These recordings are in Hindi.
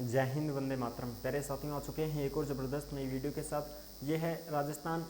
जय हिंद, वंदे मातरम। प्यारे साथियों, आ चुके हैं एक और ज़बरदस्त नई वीडियो के साथ। ये है राजस्थान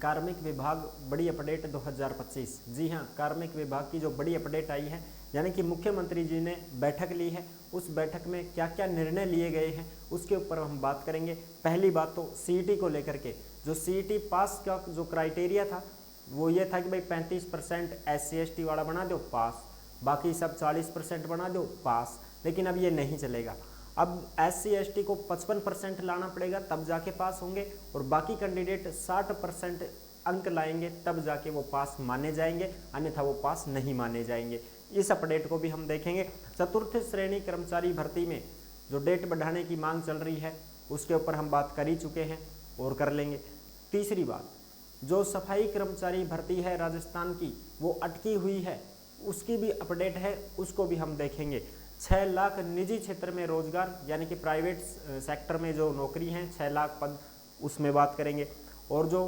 कार्मिक विभाग बड़ी अपडेट 2025। जी हाँ, कार्मिक विभाग की जो बड़ी अपडेट आई है, यानी कि मुख्यमंत्री जी ने बैठक ली है। उस बैठक में क्या क्या निर्णय लिए गए हैं उसके ऊपर हम बात करेंगे। पहली बात तो सीईटी को लेकर के, जो सीईटी पास का जो क्राइटेरिया था वो ये था कि भाई 35% SC/ST वाला बना दो पास, बाकी सब 40% बना दो पास। लेकिन अब ये नहीं चलेगा। अब SC/ST को 55% लाना पड़ेगा तब जाके पास होंगे, और बाकी कैंडिडेट 60% अंक लाएंगे तब जाके वो पास माने जाएंगे, अन्यथा वो पास नहीं माने जाएंगे। इस अपडेट को भी हम देखेंगे। चतुर्थ श्रेणी कर्मचारी भर्ती में जो डेट बढ़ाने की मांग चल रही है उसके ऊपर हम बात कर ही चुके हैं और कर लेंगे। तीसरी बात, जो सफाई कर्मचारी भर्ती है राजस्थान की वो अटकी हुई है, उसकी भी अपडेट है, उसको भी हम देखेंगे। 6 लाख निजी क्षेत्र में रोजगार, यानी कि प्राइवेट सेक्टर में जो नौकरी हैं 6 लाख पद, उसमें बात करेंगे। और जो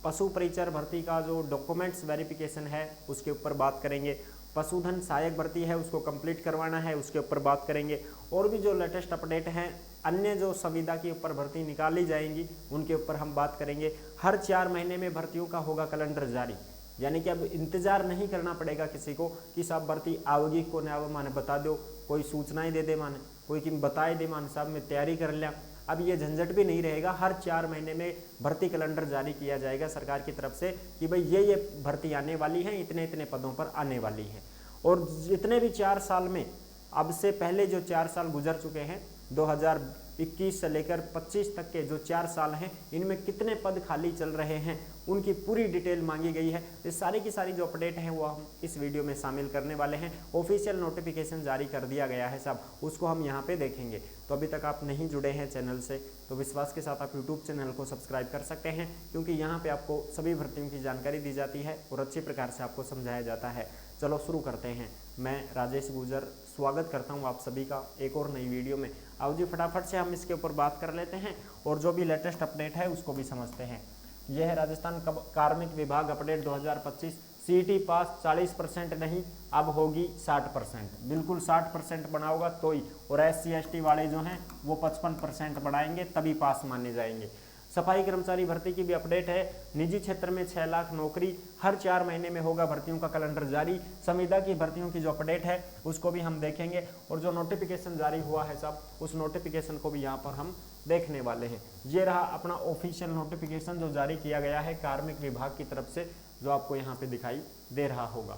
पशु परिचर भर्ती का जो डॉक्यूमेंट्स वेरिफिकेशन है उसके ऊपर बात करेंगे। पशुधन सहायक भर्ती है उसको कंप्लीट करवाना है, उसके ऊपर बात करेंगे। और भी जो लेटेस्ट अपडेट हैं, अन्य जो संविदा के ऊपर भर्ती निकाली जाएंगी उनके ऊपर हम बात करेंगे। हर 4 महीने में भर्तियों का होगा कैलेंडर जारी, यानी कि अब इंतजार नहीं करना पड़ेगा किसी को कि साहब भर्ती आओगी को ना माने बता दो, कोई सूचनाएं दे दे माने, कोई कि बताए दे माने साहब मैं तैयारी कर लिया। अब ये झंझट भी नहीं रहेगा। हर 4 महीने में भर्ती कैलेंडर जारी किया जाएगा सरकार की तरफ से कि भाई ये भर्ती आने वाली है, इतने इतने पदों पर आने वाली है। और जितने भी 4 साल में, अब से पहले जो 4 साल गुजर चुके हैं 2021 से लेकर 25 तक के जो 4 साल हैं, इनमें कितने पद खाली चल रहे हैं उनकी पूरी डिटेल मांगी गई है। इस सारी की सारी जो अपडेट है वो हम इस वीडियो में शामिल करने वाले हैं। ऑफिशियल नोटिफिकेशन जारी कर दिया गया है सब, उसको हम यहाँ पे देखेंगे। तो अभी तक आप नहीं जुड़े हैं चैनल से तो विश्वास के साथ आप यूट्यूब चैनल को सब्सक्राइब कर सकते हैं, क्योंकि यहाँ पे आपको सभी भर्तियों की जानकारी दी जाती है और अच्छी प्रकार से आपको समझाया जाता है। चलो शुरू करते हैं। मैं राजेश गुजर स्वागत करता हूँ आप सभी का एक और नई वीडियो में। आओ जी फटाफट से हम इसके ऊपर बात कर लेते हैं और जो भी लेटेस्ट अपडेट है उसको भी समझते हैं। यह है राजस्थान कार्मिक विभाग अपडेट 2025। सीईटी पास 40% नहीं, अब होगी 60%। बिल्कुल 60% बनाओगा तो ही, और SC/ST वाले जो हैं वो 55% बढ़ाएंगे तभी पास माने जाएंगे। सफाई कर्मचारी भर्ती की भी अपडेट है। निजी क्षेत्र में 6 लाख नौकरी, हर 4 महीने में होगा भर्तियों का कैलेंडर जारी। संविदा की भर्तियों की जो अपडेट है उसको भी हम देखेंगे, और जो नोटिफिकेशन जारी हुआ है सब, उस नोटिफिकेशन को भी यहाँ पर हम देखने वाले हैं। ये रहा अपना ऑफिशियल नोटिफिकेशन जो जारी किया गया है कार्मिक विभाग की तरफ से, जो आपको यहाँ पे दिखाई दे रहा होगा।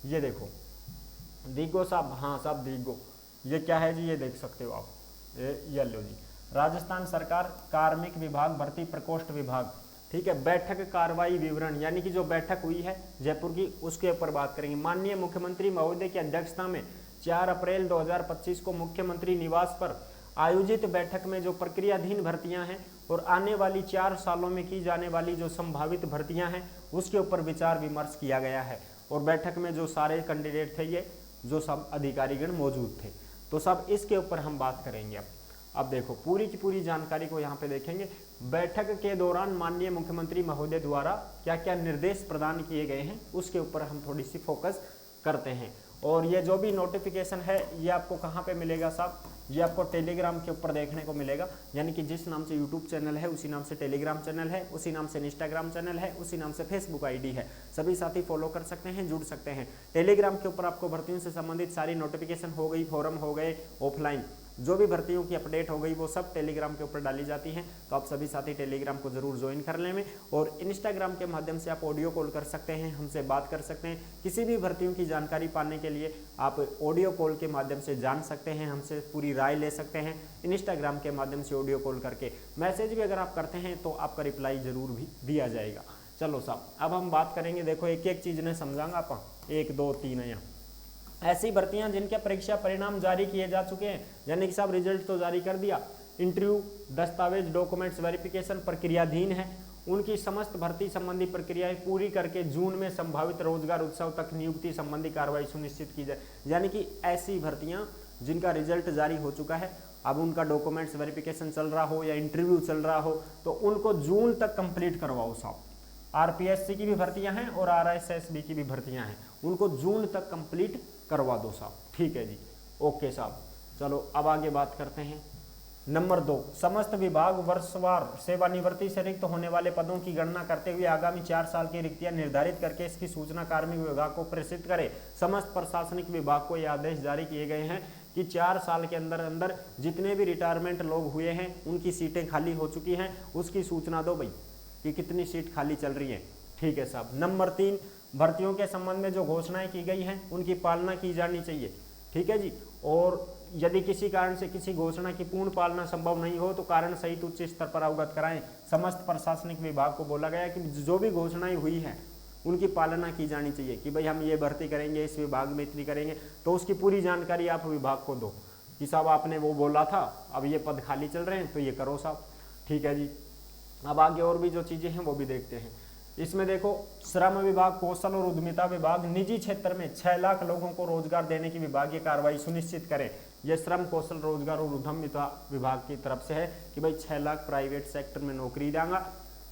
ये देखो दिगो साहब, हाँ साहब दिगो, ये क्या है जी, ये देख सकते हो आप, ये लो जी, राजस्थान सरकार कार्मिक विभाग भर्ती प्रकोष्ठ विभाग, ठीक है। बैठक कार्रवाई विवरण, यानी कि जो बैठक हुई है जयपुर की उसके ऊपर बात करेंगे। माननीय मुख्यमंत्री महोदय की अध्यक्षता में 4 अप्रैल 2025 को मुख्यमंत्री निवास पर आयोजित बैठक में जो प्रक्रियाधीन भर्तियां हैं और आने वाली 4 सालों में की जाने वाली जो संभावित भर्तियां हैं उसके ऊपर विचार विमर्श किया गया है। और बैठक में जो सारे कैंडिडेट थे, ये जो सब अधिकारीगण मौजूद थे, तो सब इसके ऊपर हम बात करेंगे। अब देखो पूरी की पूरी जानकारी को यहाँ पे देखेंगे। बैठक के दौरान माननीय मुख्यमंत्री महोदय द्वारा क्या क्या निर्देश प्रदान किए गए हैं उसके ऊपर हम थोड़ी सी फोकस करते हैं। और ये जो भी नोटिफिकेशन है ये आपको कहाँ पे मिलेगा साहब, ये आपको टेलीग्राम के ऊपर देखने को मिलेगा। यानी कि जिस नाम से यूट्यूब चैनल है उसी नाम से टेलीग्राम चैनल है, उसी नाम से इंस्टाग्राम चैनल है, उसी नाम से फेसबुक आईडी है। सभी साथी फॉलो कर सकते हैं, जुड़ सकते हैं। टेलीग्राम के ऊपर आपको भर्तियों से संबंधित सारी नोटिफिकेशन हो गई, फॉरम हो गए, ऑफलाइन जो भी भर्तियों की अपडेट हो गई वो सब टेलीग्राम के ऊपर डाली जाती हैं। तो आप सभी साथी टेलीग्राम को जरूर ज्वाइन कर लें में। और इंस्टाग्राम के माध्यम से आप ऑडियो कॉल कर सकते हैं, हमसे बात कर सकते हैं। किसी भी भर्तियों की जानकारी पाने के लिए आप ऑडियो कॉल के माध्यम से जान सकते हैं, हमसे पूरी राय ले सकते हैं। इंस्टाग्राम के माध्यम से ऑडियो कॉल करके मैसेज भी अगर आप करते हैं तो आपका रिप्लाई जरूर भी दिया जाएगा। चलो साहब अब हम बात करेंगे। देखो एक एक चीज़ ने समझाऊंगा आप, 1 2 3 यहाँ ऐसी भर्तियां जिनके परीक्षा परिणाम जारी किए जा चुके हैं, यानी कि साहब रिजल्ट तो जारी कर दिया, इंटरव्यू, दस्तावेज, डॉक्यूमेंट्स वेरिफिकेशन प्रक्रियाधीन है, उनकी समस्त भर्ती संबंधी प्रक्रियाएं पूरी करके जून में संभावित रोजगार उत्सव तक नियुक्ति संबंधी कार्रवाई सुनिश्चित की जाए। यानी कि ऐसी भर्तियां जिनका रिजल्ट जारी हो चुका है, अब उनका डॉक्यूमेंट्स वेरिफिकेशन चल रहा हो या इंटरव्यू चल रहा हो तो उनको जून तक कंप्लीट करवाओ साहब। RPSC की भी भर्तियां हैं और RSSB की भी भर्तियां हैं, उनको जून तक कंप्लीट करवा दो साहब, ठीक है जी, ओके साहब। चलो अब आगे बात करते हैं। नंबर 2, समस्त विभाग वर्षवार सेवानिवृत्ति से रिक्त होने वाले पदों की गणना करते हुए आगामी 4 साल की रिक्तियां निर्धारित करके इसकी सूचना कार्मिक विभाग को प्रेषित करे। समस्त प्रशासनिक विभाग को ये आदेश जारी किए गए हैं कि 4 साल के अंदर अंदर जितने भी रिटायरमेंट लोग हुए हैं, उनकी सीटें खाली हो चुकी हैं, उसकी सूचना दो भाई कि कितनी सीट खाली चल रही है। ठीक है साहब। नंबर 3, भर्तियों के संबंध में जो घोषणाएं की गई हैं उनकी पालना की जानी चाहिए। ठीक है जी। और यदि किसी कारण से किसी घोषणा की पूर्ण पालना संभव नहीं हो तो कारण सहित उच्च स्तर पर अवगत कराएं। समस्त प्रशासनिक विभाग को बोला गया कि जो भी घोषणाएं हुई हैं उनकी पालना की जानी चाहिए कि भाई हम ये भर्ती करेंगे, इस विभाग में इतनी करेंगे, तो उसकी पूरी जानकारी आप विभाग को दो कि साहब आपने वो बोला था, अब ये पद खाली चल रहे हैं तो ये करो साहब। ठीक है जी। अब आगे और भी जो चीज़ें हैं वो भी देखते हैं। इसमें देखो, श्रम विभाग, कौशल और उद्यमिता विभाग निजी क्षेत्र में 6 लाख लोगों को रोजगार देने की विभागीय कार्रवाई सुनिश्चित करें। यह श्रम, कौशल, रोजगार और उद्यमिता विभाग की तरफ से है कि भाई 6 लाख प्राइवेट सेक्टर में नौकरी देंगे।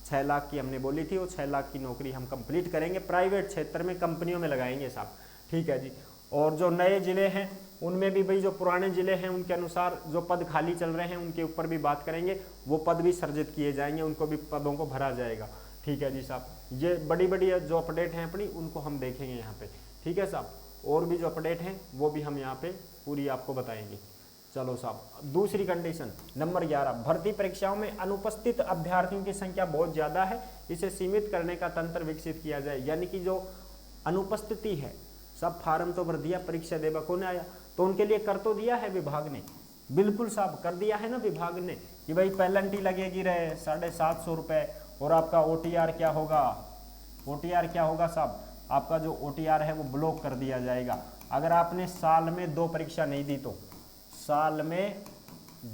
6 लाख की हमने बोली थी, वो 6 लाख की नौकरी हम कंप्लीट करेंगे, प्राइवेट क्षेत्र में कंपनियों में लगाएंगे साहब। ठीक है जी। और जो नए जिले हैं उनमें भी भाई जो पुराने जिले हैं उनके अनुसार जो पद खाली चल रहे हैं उनके ऊपर भी बात करेंगे, वो पद भी सृजित किए जाएंगे, उनको भी पदों को भरा जाएगा। ठीक है जी साहब। ये बड़ी बड़ी जो अपडेट हैं अपनी उनको हम देखेंगे यहाँ पे। ठीक है साहब। और भी जो अपडेट हैं वो भी हम यहाँ पे पूरी आपको बताएंगे। चलो साहब, दूसरी कंडीशन नंबर 11, भर्ती परीक्षाओं में अनुपस्थित अभ्यर्थियों की संख्या बहुत ज़्यादा है, इसे सीमित करने का तंत्र विकसित किया जाए। यानी कि जो अनुपस्थिति है, सब फार्म तो भर दिया, परीक्षा देवा कौन आया, तो उनके लिए कर तो दिया है विभाग ने, बिल्कुल साहब कर दिया है ना विभाग ने कि भाई पेनल्टी लगेगी रहे 750 रुपये। और आपका OTR क्या होगा, OTR क्या होगा साहब, आपका जो OTR है वो ब्लॉक कर दिया जाएगा। अगर आपने साल में 2 परीक्षा नहीं दी तो, साल में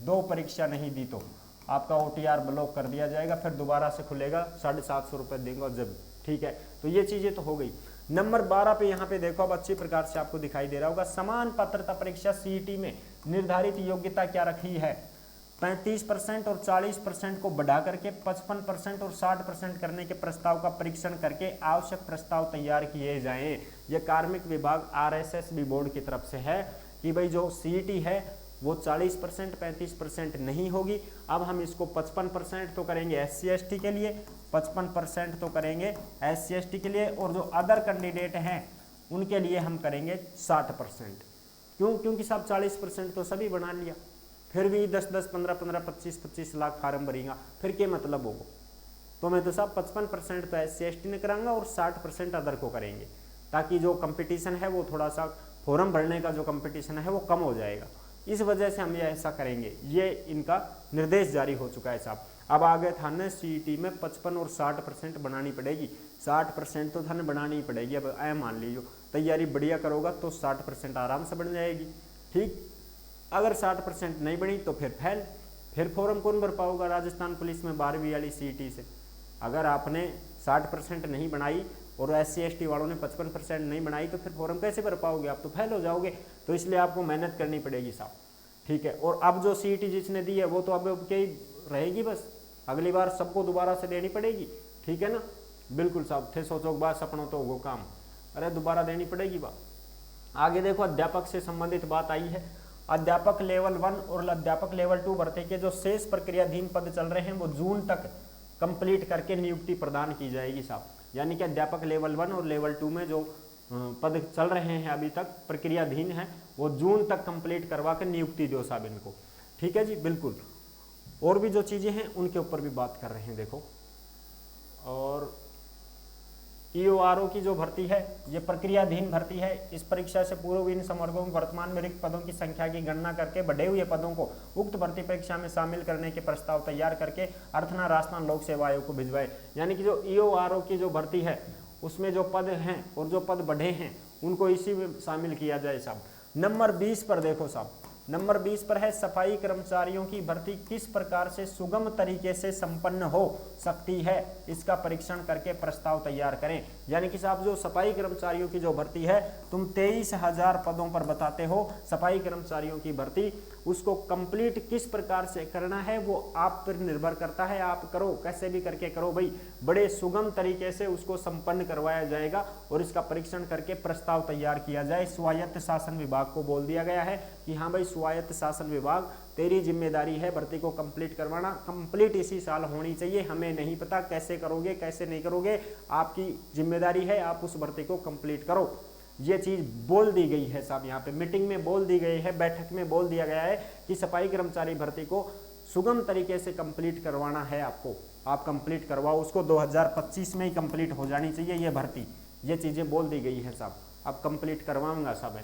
2 परीक्षा नहीं दी तो आपका OTR ब्लॉक कर दिया जाएगा, फिर दोबारा से खुलेगा, 750 रुपये देंगे जब। ठीक है, तो ये चीज़ें तो हो गई। नंबर 12 पे यहाँ पे देखो, अब अच्छी प्रकार से आपको दिखाई दे रहा होगा, समान पात्रता परीक्षा CET में निर्धारित योग्यता क्या रखी है, 35% और 40% को बढ़ा करके 55% और 60% करने के प्रस्ताव का परीक्षण करके आवश्यक प्रस्ताव तैयार किए जाएं। यह कार्मिक विभाग RSSB बोर्ड की तरफ से है कि भाई जो CET है वो 40% 35% नहीं होगी। अब हम इसको 55% तो करेंगे SC/ST के लिए, 55% तो करेंगे SC/ST के लिए, और जो अदर कैंडिडेट हैं उनके लिए हम करेंगे 60%। क्यों? क्योंकि सब 40% तो सभी बना लिया, फिर भी 10-10, 15-15, 25-25 लाख फार्म भरेगा, फिर क्या मतलब होगा। तो मैं तो साहब 55% तो SC/ST ने कराऊंगा और 60% अदर को करेंगे, ताकि जो कंपटीशन है वो थोड़ा सा फॉर्म भरने का जो कंपटीशन है वो कम हो जाएगा। इस वजह से हम ये ऐसा करेंगे, ये इनका निर्देश जारी हो चुका है साहब। अब आगे थाने CET में 55 और 60% बनानी पड़ेगी, 60% तो थाने बनानी ही पड़ेगी। अब ऐ मान लीजिए तैयारी बढ़िया करोगा तो 60% आराम से बन जाएगी। ठीक, अगर 60% नहीं बनी तो फिर फेल, फिर फॉर्म कौन भर पाओगा राजस्थान पुलिस में 12वीं वाली CET से। अगर आपने 60% नहीं बनाई और SC/ST वालों ने 55% नहीं बनाई तो फिर फॉर्म कैसे भर पाओगे, आप तो फेल हो जाओगे। तो इसलिए आपको मेहनत करनी पड़ेगी साहब। ठीक है, और अब जो CET जिसने दी है वो तो अब क्या ही रहेगी, बस अगली बार सबको दोबारा से देनी पड़ेगी। ठीक है ना, बिल्कुल साहब, थे सोचो बात सपनों तो वो काम, अरे दोबारा देनी पड़ेगी बात। आगे देखो, अध्यापक से संबंधित बात आई है। अध्यापक लेवल 1 और अध्यापक लेवल 2 भर्ती के जो शेष प्रक्रियाधीन पद चल रहे हैं वो जून तक कंप्लीट करके नियुक्ति प्रदान की जाएगी साहब। यानी कि अध्यापक लेवल 1 और लेवल 2 में जो पद चल रहे हैं अभी तक प्रक्रियाधीन है वो जून तक कंप्लीट करवा कर नियुक्ति दो साहब इनको। ठीक है जी, बिल्कुल। और भी जो चीज़ें हैं उनके ऊपर भी बात कर रहे हैं देखो। और EORO की जो भर्ती है ये प्रक्रियाधीन भर्ती है। इस परीक्षा से पूर्व इन समवर्गों में वर्तमान में रिक्त पदों की संख्या की गणना करके बढ़े हुए पदों को उक्त भर्ती परीक्षा में शामिल करने के प्रस्ताव तैयार करके अर्थना राजस्थान लोक सेवा आयोग को भिजवाए। यानी कि जो EORO की जो भर्ती है उसमें जो पद हैं और जो पद बढ़े हैं उनको इसी में शामिल किया जाए साहब। नंबर 20 पर देखो साहब, नंबर 20 पर है सफाई कर्मचारियों की भर्ती किस प्रकार से सुगम तरीके से संपन्न हो सकती है, इसका परीक्षण करके प्रस्ताव तैयार करें। यानी कि साहब जो सफाई कर्मचारियों की जो भर्ती है, तुम 23,000 पदों पर बताते हो सफाई कर्मचारियों की भर्ती, उसको कंप्लीट किस प्रकार से करना है वो आप पर निर्भर करता है। आप करो, कैसे भी करके करो भाई, बड़े सुगम तरीके से उसको संपन्न करवाया जाएगा और इसका परीक्षण करके प्रस्ताव तैयार किया जाए। स्वायत्त शासन विभाग को बोल दिया गया है कि हाँ भाई स्वायत्त शासन विभाग तेरी जिम्मेदारी है भर्ती को कंप्लीट करवाना। कंप्लीट इसी साल होनी चाहिए। हमें नहीं पता कैसे करोगे कैसे नहीं करोगे, आपकी जिम्मेदारी है, आप उस भर्ती को कंप्लीट करो। ये चीज़ बोल दी गई है साहब, यहाँ पे मीटिंग में बोल दी गई है, बैठक में बोल दिया गया है कि सफाई कर्मचारी भर्ती को सुगम तरीके से कंप्लीट करवाना है आपको। आप कंप्लीट करवाओ उसको, 2025 में ही कंप्लीट हो जानी चाहिए ये भर्ती। ये चीज़ें बोल दी गई है साहब, अब कंप्लीट करवाऊंगा साहब,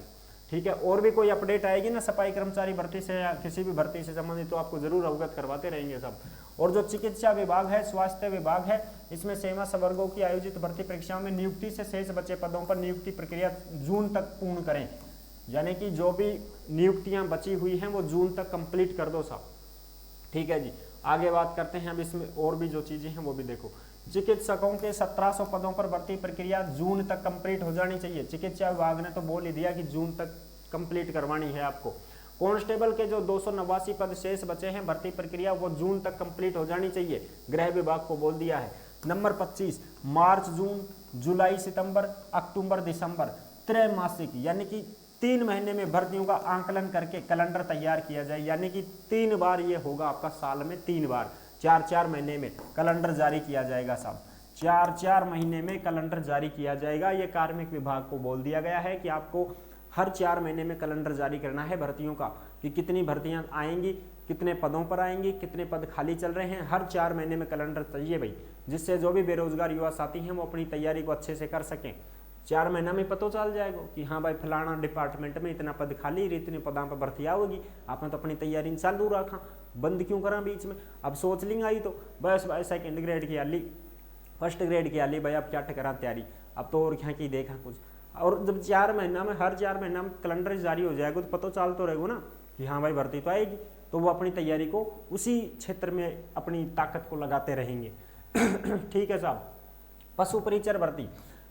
ठीक है। और भी कोई अपडेट आएगी ना सफाई कर्मचारी भर्ती से या किसी भी भर्ती से संबंधित, तो आपको जरूर अवगत करवाते रहेंगे साहब। और जो चिकित्सा विभाग है, स्वास्थ्य विभाग है, इसमें सेवा संवर्गों की आयोजित भर्ती परीक्षाओं में नियुक्ति से शेष बचे पदों पर नियुक्ति प्रक्रिया जून तक पूर्ण करें। यानी कि जो भी नियुक्तियां बची हुई हैं वो जून तक कंप्लीट कर दो साहब, ठीक है जी। आगे बात करते हैं अब इसमें और भी जो चीजें हैं वो भी देखो। चिकित्सकों के 1700 पदों पर भर्ती प्रक्रिया जून तक कंप्लीट हो जानी चाहिए। चिकित्सा विभाग ने तो बोल ही दिया कि जून तक कंप्लीट करवानी है आपको। कांस्टेबल के जो 289 पद शेष बचे हैं, भर्ती प्रक्रिया वो जून तक कंप्लीट हो जानी चाहिए, गृह विभाग को बोल दिया है। नंबर 25, मार्च जून जुलाई सितंबर अक्टूबर दिसंबर त्रैमासिक यानी कि 3 महीने में भर्तियों का आंकलन करके कैलेंडर तैयार किया जाए। यानी कि 3 बार ये होगा आपका, साल में 3 बार, 4-4 महीने में कैलेंडर जारी किया जाएगा साहब। 4-4 महीने में कैलेंडर जारी किया जाएगा। ये कार्मिक विभाग को बोल दिया गया है कि आपको हर 4 महीने में कैलेंडर जारी करना है भर्तियों का, कि कितनी भर्तियां आएंगी, कितने पदों पर आएंगी, कितने पद खाली चल रहे हैं। हर 4 महीने में कैलेंडर चाहिए भाई, जिससे जो भी बेरोजगार युवा साथी हैं वो अपनी तैयारी को अच्छे से कर सकें। 4 महीना में पता चल जाएगा कि हाँ भाई फलाना डिपार्टमेंट में इतना पद खाली, इतने पदों पर भर्ती होगी। आपने तो अपनी तैयारी चालू रखा, बंद क्यों करा बीच में। अब सोच लेंगे आई तो बस भाई सेकंड ग्रेड की आली, फर्स्ट ग्रेड की आली, भाई अब क्या करा तैयारी, अब तो और क्या की देखा कुछ। और जब 4 महीना में, हर 4 महीना में कैलेंडर जारी हो जाएगा तो पता चल तो रहेगा ना कि हाँ भाई भर्ती तो आएगी, तो वो अपनी तैयारी को उसी क्षेत्र में अपनी ताकत को लगाते रहेंगे। ठीक है साहब। पशु परिचर भर्ती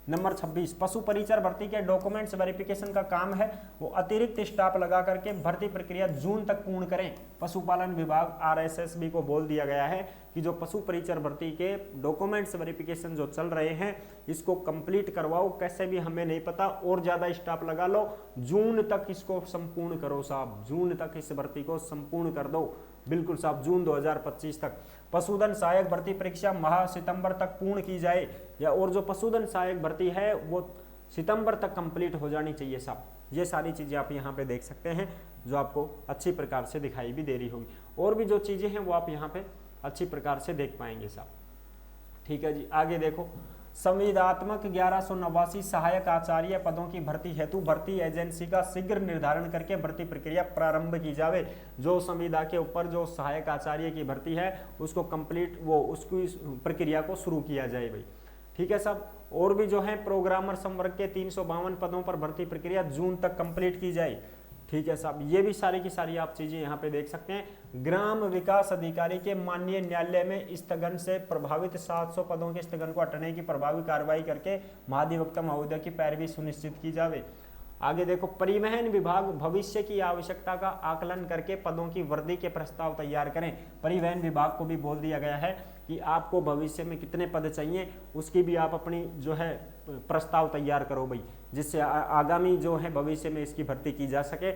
नंबर 26, पशु परिचर भर्ती के डॉक्यूमेंट्स वेरिफिकेशन का काम है वो अतिरिक्त स्टाफ लगा करके भर्ती प्रक्रिया जून तक पूर्ण करें। पशुपालन विभाग आरएसएसबी को बोल दिया गया है कि जो पशु परिचर भर्ती के डॉक्यूमेंट्स वेरिफिकेशन जो चल रहे हैं इसको कंप्लीट करवाओ, कैसे भी हमें नहीं पता, और ज्यादा स्टाफ लगा लो, जून तक इसको संपूर्ण करो साहब, जून तक इस भर्ती को संपूर्ण कर दो, बिल्कुल साहब, जून 2025 तक। पशुधन सहायक भर्ती परीक्षा माह सितंबर तक पूर्ण की जाए, या और जो पशुधन सहायक भर्ती है वो सितंबर तक कंप्लीट हो जानी चाहिए साहब। ये सारी चीजें आप यहाँ पे देख सकते हैं जो आपको अच्छी प्रकार से दिखाई भी दे रही होगी, और भी जो चीजें हैं वो आप यहाँ पे अच्छी प्रकार से देख पाएंगे साहब। ठीक है जी। आगे देखो, संविदात्मक 1189 सहायक आचार्य पदों की भर्ती हेतु भर्ती एजेंसी का शीघ्र निर्धारण करके भर्ती प्रक्रिया प्रारंभ की जावे। जो संविदा के ऊपर जो सहायक आचार्य की भर्ती है उसको कंप्लीट, वो उसकी प्रक्रिया को शुरू किया जाए भाई। ठीक है साहब। और भी जो है प्रोग्रामर संवर्ग के 352 पदों पर भर्ती प्रक्रिया जून तक कंप्लीट की जाए। ठीक है साहब। ये भी सारी की सारी आप चीजें यहाँ पे देख सकते हैं। ग्राम विकास अधिकारी के माननीय न्यायालय में स्थगन से प्रभावित 700 पदों के स्थगन को हटाने की प्रभावी कार्रवाई करके महाधिवक्ता महोदय की पैरवी सुनिश्चित की जावे। आगे देखो, परिवहन विभाग भविष्य की आवश्यकता का आकलन करके पदों की वृद्धि के प्रस्ताव तैयार करें। परिवहन विभाग को भी बोल दिया गया है कि आपको भविष्य में कितने पद चाहिए उसकी भी आप अपनी जो है प्रस्ताव तैयार करो भाई, जिससे आगामी जो है भविष्य में इसकी भर्ती की जा सके।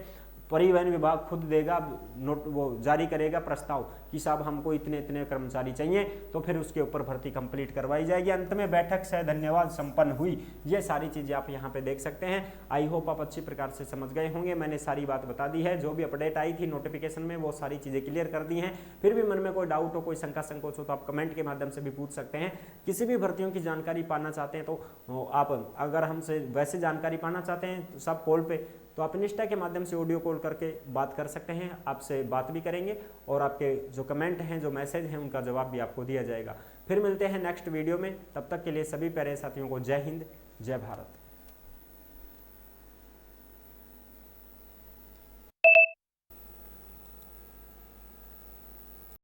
परिवहन विभाग खुद देगा नोट, वो जारी करेगा प्रस्ताव कि साहब हमको इतने इतने कर्मचारी चाहिए, तो फिर उसके ऊपर भर्ती कंप्लीट करवाई जाएगी। अंत में बैठक से धन्यवाद संपन्न हुई। ये सारी चीजें आप यहाँ पे देख सकते हैं। आई होप आप अच्छी प्रकार से समझ गए होंगे। मैंने सारी बात बता दी है, जो भी अपडेट आई थी नोटिफिकेशन में वो सारी चीजें क्लियर कर दी हैं। फिर भी मन में कोई डाउट हो, कोई शंका संकोच हो तो आप कमेंट के माध्यम से भी पूछ सकते हैं। किसी भी भर्तियों की जानकारी पाना चाहते हैं तो आप अगर हमसे वैसे जानकारी पाना चाहते हैं सब कॉल पे, तो आप इंस्टा के माध्यम से ऑडियो कॉल करके बात कर सकते हैं, आपसे बात भी करेंगे और आपके जो कमेंट हैं, जो मैसेज हैं, उनका जवाब भी आपको दिया जाएगा। फिर मिलते हैं नेक्स्ट वीडियो में, तब तक के लिए सभी प्यारे साथियों को जय हिंद, जय भारत।